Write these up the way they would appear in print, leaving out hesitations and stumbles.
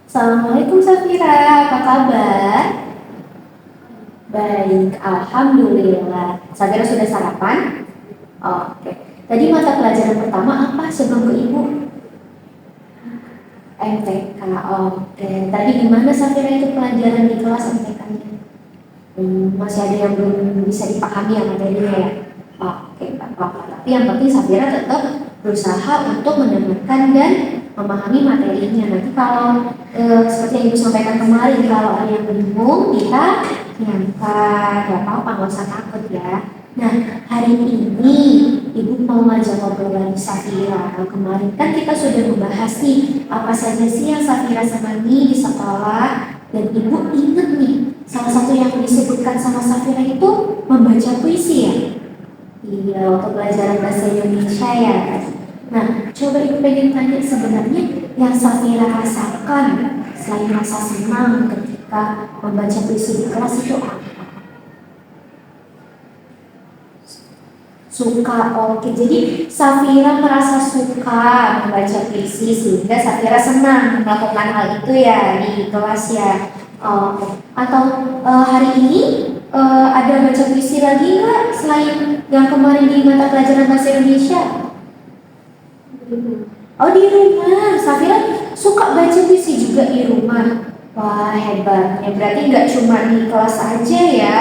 Assalamualaikum Safira, apa kabar? Baik, Alhamdulillah. Safira sudah sarapan? Oke. Tadi mata pelajaran pertama apa sebelum ke Ibu? MTK, oke. Tadi gimana Safira itu pelajaran di kelas MTK-nya? Masih ada yang belum bisa dipahami ya materinya ya? Oke, Pak. Tapi yang penting Safira tetap berusaha untuk mendengarkan dan memahami materinya. Nanti kalau seperti yang Ibu sampaikan kemarin, kalau ada yang bingung, kita nyangka, gak apa-apa, nggak usah takut ya. Nah, hari ini Ibu mau ngajak ngobrol lagi Safira. Kemarin kan kita sudah membahas nih, apa saja sih yang Safira senangi di sekolah. Dan Ibu ingat nih, salah satu yang disebutkan sama Safira itu membaca puisi ya? Iya, waktu pelajaran bahasa Indonesia ya. Nah, coba Ibu pengen tanya sebenarnya yang Safira rasakan selain rasa senang ketika membaca puisi di kelas itu apa? Suka, oke. Jadi Safira merasa suka membaca puisi sehingga Safira senang melakukan hal itu ya di kelas ya. Atau hari ini ada baca puisi lagi nggak selain yang kemarin di mata pelajaran bahasa Indonesia? Oh, di rumah. Safira suka baca puisi juga di rumah. Wah, hebatnya. Berarti nggak cuma di kelas aja ya.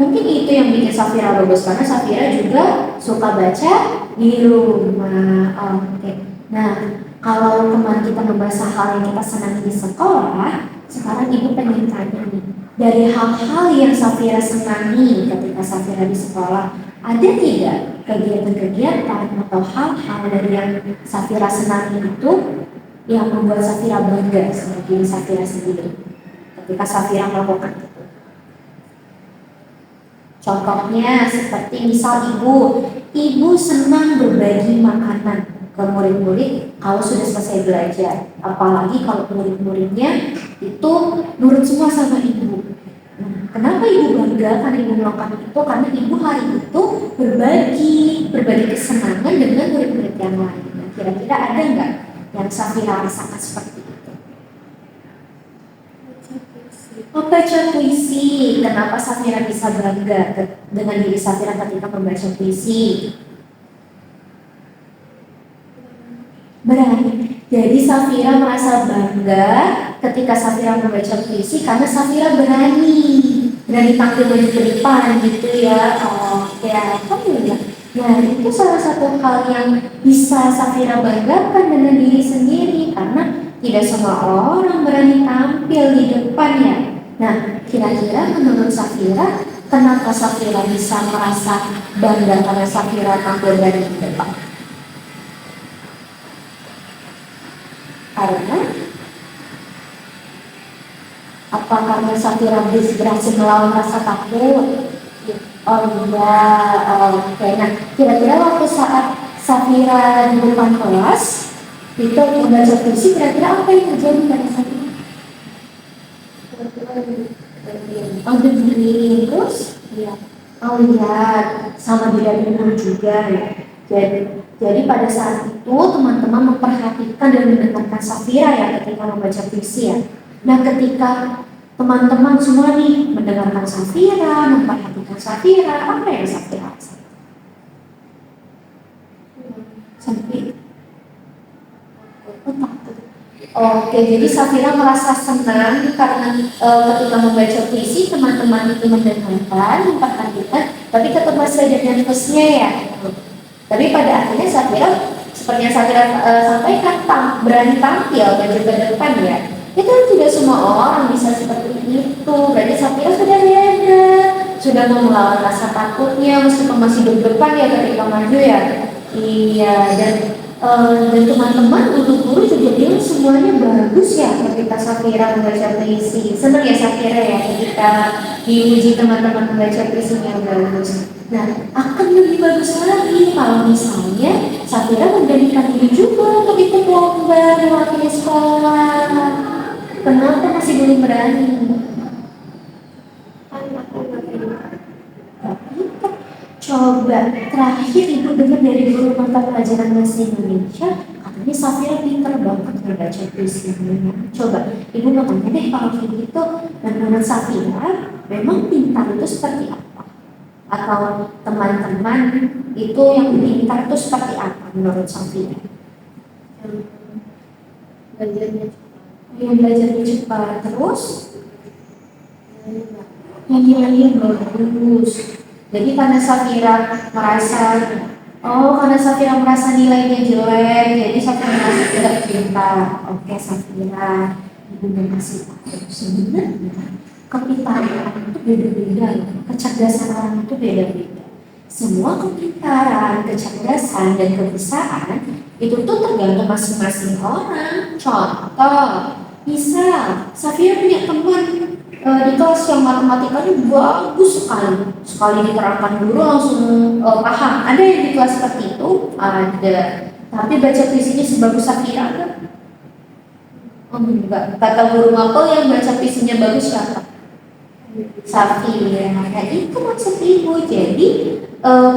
Mungkin itu yang bikin Safira bagus karena Safira juga suka baca di rumah. Oke. Nah, kalau kemarin kita membahas hal yang kita senangi di sekolah, sekarang Ibu pengen tanya nih, dari hal-hal yang Safira senangi ketika Safira di sekolah, ada tidak kegiatan-kegiatan atau hal-hal dari yang Safira senangi itu yang membuat Safira bangga sama diri Safira sendiri ketika Safira melakukan itu? Contohnya seperti misal ibu senang berbagi makanan ke murid-murid kalau sudah selesai belajar, apalagi kalau murid-muridnya itu nurut semua sama ibu. Kenapa ibu bangga karena ibu melakukan itu? Karena ibu hari itu berbagi kesenangan dengan murid-murid yang lain. Nah, kira-kira ada nggak yang Safira rasakan seperti itu? Membaca puisi. Kenapa Safira bisa bangga dengan diri Safira ketika membaca puisi? Berani. Jadi Safira merasa bangga ketika Safira membaca puisi karena Safira berani tampil maju ke depan gitu ya. Ya, alhamdulillah. Nah, itu salah satu hal yang bisa Safira banggakan dengan diri sendiri karena tidak semua orang berani tampil di depan ya. Nah, kira-kira menurut Safira, kenapa Safira bisa merasa bangga karena Safira tampil dari depan? Karena apa karena Safira berhasil melawan rasa takut? Oh iya, oke. Nah, kira-kira waktu saat Safira di depan kelas itu membaca puisi, kira-kira apa yang terjadi pada saat itu? Oh, berdiri terus? Ya. Oh iya, sama tidak dengar juga ya. Jadi pada saat itu teman-teman memperhatikan dan mendengarkan Safira ya ketika membaca puisi ya. Nah, ketika teman-teman semua nih mendengarkan Safira, memperhatikan Safira, apa yang Safira rasakan? Sampai Oke, jadi Safira merasa senang karena ketika membaca puisi teman-teman itu mendengarkan, memperhatikan, tapi tetap masih ada nervousnya ya. Tapi pada akhirnya Safira, seperti yang Safira sampaikan, berani tampil maju ke depan ya. Itu tidak semua orang bisa seperti itu. Berarti Safira sudah beda, sudah mau melawan rasa takutnya, meskipun masih deg-degan ya ketika maju ya. Iya, dan teman-teman, guru-guru juga bilang semuanya bagus ya ketika Safira membaca puisi. Senang ya Safira ya ketika diuji teman-teman membaca puisi yang bagus. Nah, akan lebih bagus lagi kalau misalnya Safira menjadikan diri juga untuk ikut lomba mewakili sekolah. Kenapa masih belum berani? Coba terakhir ibu dengar dari guru mata pelajaran bahasa Indonesia katanya ini Safira pinter banget ngebaca puisinya. Coba ibu mau tanya deh, kalau kayak gitu menurut Safira memang pintar itu seperti apa? Atau teman-teman itu yang pintar itu seperti apa menurut Safira? Belajarnya Yang belajarnya cepat, terus yang nilainya bagus. Jadi karena Safira merasa nilainya jelek, jadi Safira merasa tidak pintar. Oke Safira, ibu mau kasih tahu sebenarnya kepintaran itu beda-beda, kecerdasan orang itu beda-beda. Semua kepintaran, kecerdasan, dan kebisaan itu tuh tergantung masing-masing orang. Contoh, misal Safira punya teman di kelas yang matematikanya bagus sekali diterangkan guru langsung paham. Ada yang di kelas seperti itu? Ada. Tapi baca puisinya sebagus Safira enggak? Oh enggak. Kata guru mapel yang baca puisinya bagus siapa? Safira. Nah itu maksud ibu. Jadi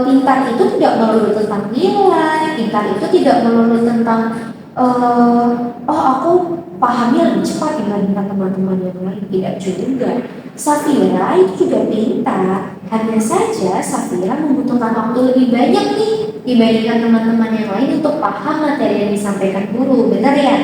pintar itu tidak melulu tentang nilai, pintar itu tidak melulu tentang oh aku pahamnya lebih cepat dibandingkan teman-teman yang lain. Tidak juga. Safira itu juga pintar, hanya saja Safira membutuhkan waktu lebih banyak nih dibandingkan teman-teman yang lain untuk paham materi yang disampaikan guru. Benar ya?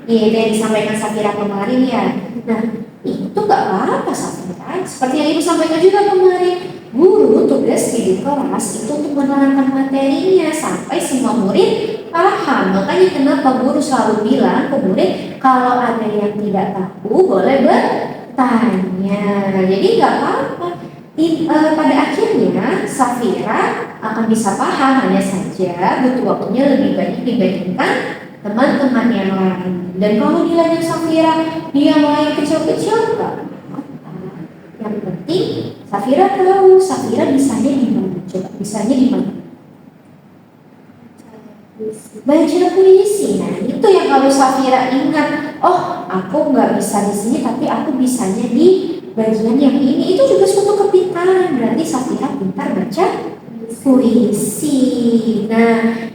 Iya, yang disampaikan Safira kemarin ya. Nah, itu gak apa-apa Safira. Seperti yang ibu sampaikan juga kemarin, guru tugas di kelas itu untuk menerangkan materinya sampai semua murid paham. Makanya kenapa guru selalu bilang ke murid kalau ada yang tidak tahu boleh bertanya. Jadi nggak apa-apa. Pada akhirnya Safira akan bisa paham, hanya saja butuh waktunya lebih banyak dibandingkan teman-teman yang lain. Dan kalau nilainya Safira dia mulai kecil-kecil nggak apa-apa. Yang penting Safira tahu Safira bisanya di mana. Coba bisanya di mana? Baca puisi. Nah itu yang harus Safira ingat. Oh aku nggak bisa di sini tapi aku bisanya di bagian yang ini. Itu juga suatu kepintaran. Berarti Safira pintar baca puisi. Nah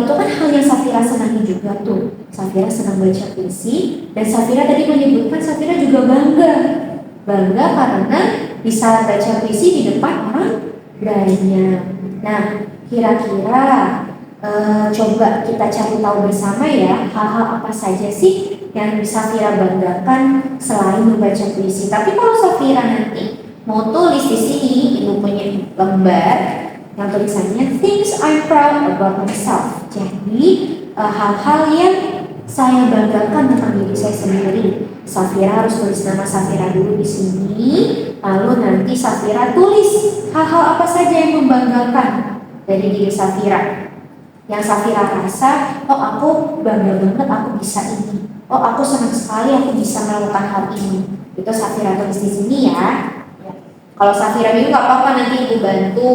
itu kan hal yang Safira senangi juga tuh. Safira senang baca puisi. Dan Safira tadi menyebutkan Safira juga bangga karena bisa baca puisi di depan orang banyak. Nah kira-kira coba kita cari tahu bersama ya, hal-hal apa saja sih yang Safira banggakan selain membaca puisi. Tapi kalau Safira nanti mau tulis di sini, ibu punya gambar yang tulisannya things I'm proud about myself. Jadi hal-hal yang saya banggakan tentang diri saya sendiri. Safira harus tulis nama Safira dulu di sini, lalu nanti Safira tulis hal-hal apa saja yang membanggakan dari diri Safira. Yang Safira rasa, oh aku bangga banget aku bisa ini. Oh aku senang sekali aku bisa melakukan hal ini. Itu Safira tulis di sini ya. Kalau Safira bingung nggak apa-apa, nanti ibu bantu.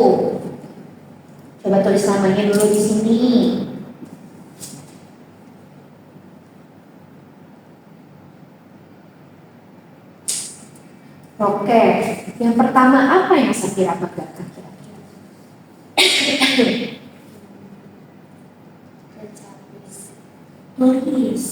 Coba tulis namanya dulu di sini. Oke, yang pertama apa yang Safira banggakan kira-kira? Tulis.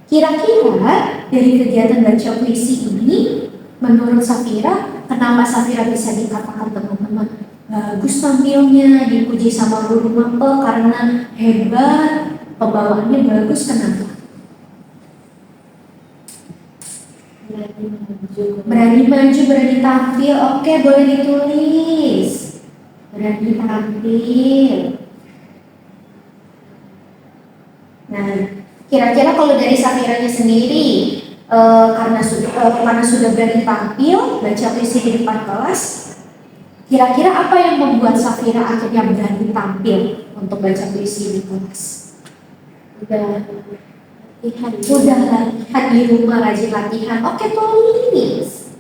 Kira-kira dari kegiatan baca puisi ini, menurut Safira, kenapa Safira bisa dikatakan teman-teman bagus tampilnya, dipuji sama guru mapel karena hebat, pembawaannya bagus, kenapa? Berani maju, berani tampil. Oke, boleh ditulis. Berani tampil. Nah, kira-kira kalau dari Safiranya sendiri, karena sudah berani tampil, baca puisi di depan kelas, kira-kira apa yang membuat Safira akhirnya berani tampil untuk baca puisi di kelas? Udah latihan di rumah, rajin latihan. Oke, tulis.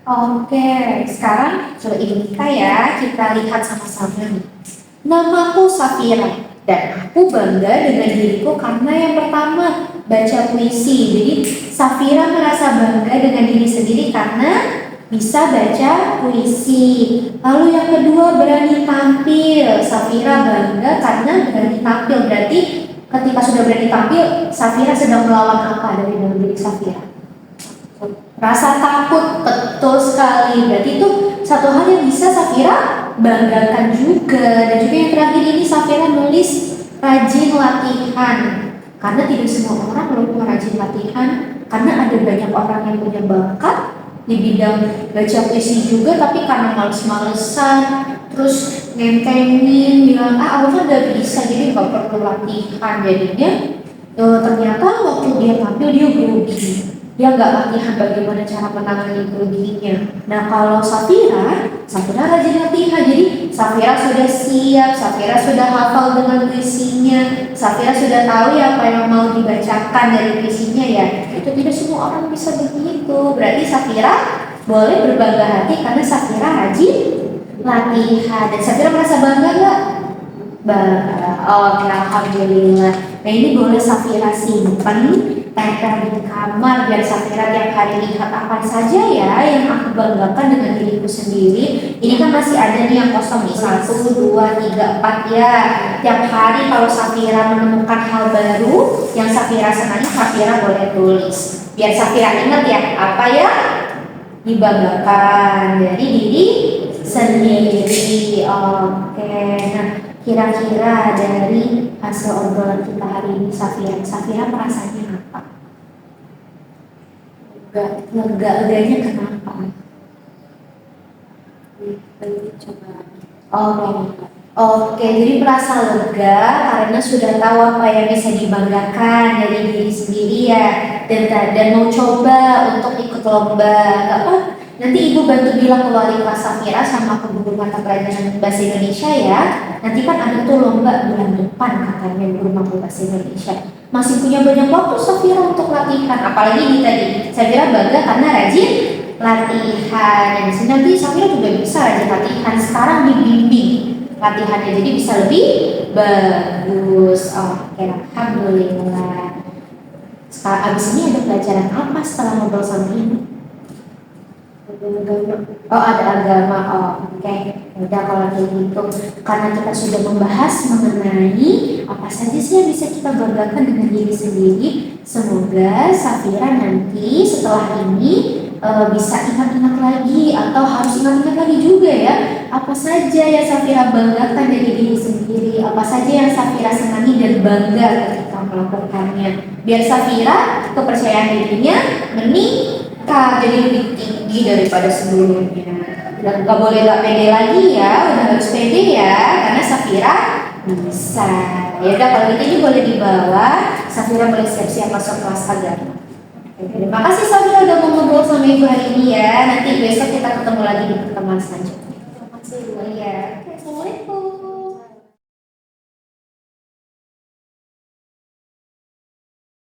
Oke, sekarang coba kita ya, kita lihat sama-sama nih. Namaku Safira dan aku bangga dengan diriku karena yang pertama baca puisi. Jadi Safira merasa bangga dengan diri sendiri karena bisa baca puisi. Lalu yang kedua berani tampil. Safira bangga karena berani tampil. Berarti ketika sudah berani tampil, Safira sedang melawan apa dari dalam diri Safira? Rasa takut, betul sekali. Berarti itu satu hal yang bisa Safira banggakan juga. Dan juga yang terakhir ini Safira nulis rajin latihan. Karena tidak semua orang perlu rajin latihan. Karena ada banyak orang yang punya bakat di bidang baca puisi juga, tapi karena males-malesan, terus ngentengin, bilang aku kan gak bisa, jadi gak perlu latihan. Jadinya ternyata waktu dia tampil dia grogi, dia gak latihan bagaimana cara menangani groginya. Nah kalau Safira rajin latihan, jadi Safira sudah siap, Safira sudah hafal dengan puisinya, Safira sudah tahu ya apa yang mau dibacakan dari puisinya ya. Itu tidak semua orang bisa begitu. Berarti Safira boleh berbangga hati karena Safira rajin latihan. Dan Safira merasa bangga nggak? Bangga. Oke, alhamdulillah. Nah ini boleh Safira simpan tempel di kamar biar Safira tiap hari lihat apa saja ya yang aku banggakan dengan diriku sendiri. Ini kan masih ada nih yang kosong nih, 1, 2, 3, 4 ya. Tiap hari kalau Safira menemukan hal baru yang Safira senangi, Safira boleh tulis. Biar Safira ingat ya apa ya dibanggakan dari diri sendiri. Oke, nah kira-kira dari hasil obrolan kita hari ini Safira perasaannya apa? Lega-leganya kenapa? Coba. Oke, jadi merasa lega karena sudah tahu apa yang bisa dibanggakan dari diri sendiri ya, dan mau coba untuk ikut lomba. Gak apa? Nanti ibu bantu bilang ke wali kelas Safira sama ke guru mata pelajaran bahasa Indonesia ya. Nanti kan ada tuh lomba bulan depan katanya guru mata bahasa Indonesia. Masih punya banyak waktu Safira untuk latihan. Apalagi ini tadi, Safira bangga karena rajin latihan. Dan nanti Safira juga bisa rajin latihan. Sekarang dibimbing latihannya jadi bisa lebih bagus. Oke, alhamdulillah. Sekarang abis ini ada pelajaran apa setelah ngobrol sama ibu? Ada agama. Oke. Udah kalau kayak gitu, karena kita sudah membahas mengenai apa saja sih yang bisa kita banggakan dengan diri sendiri. Semoga Safira nanti setelah ini bisa ingat-ingat lagi, atau harus ingat-ingat lagi juga ya, apa saja yang Safira banggakan dari diri sendiri, apa saja yang Safira senangi dan bangga ketika melakukannya, biar Safira kepercayaan dirinya meningkat jadi lebih tinggi daripada sebelumnya. Dan gak boleh gak pede lagi ya, udah harus pede ya, karena Safira bisa. Ya udah kalau gitu ini boleh dibawa, Safira boleh siap-siap masuk kelas agama. Terima kasih Safira udah mau ngobrol sama ibu hari ini ya. Nanti besok kita ketemu lagi di pertemuan selanjutnya. Terima kasih Bu ya.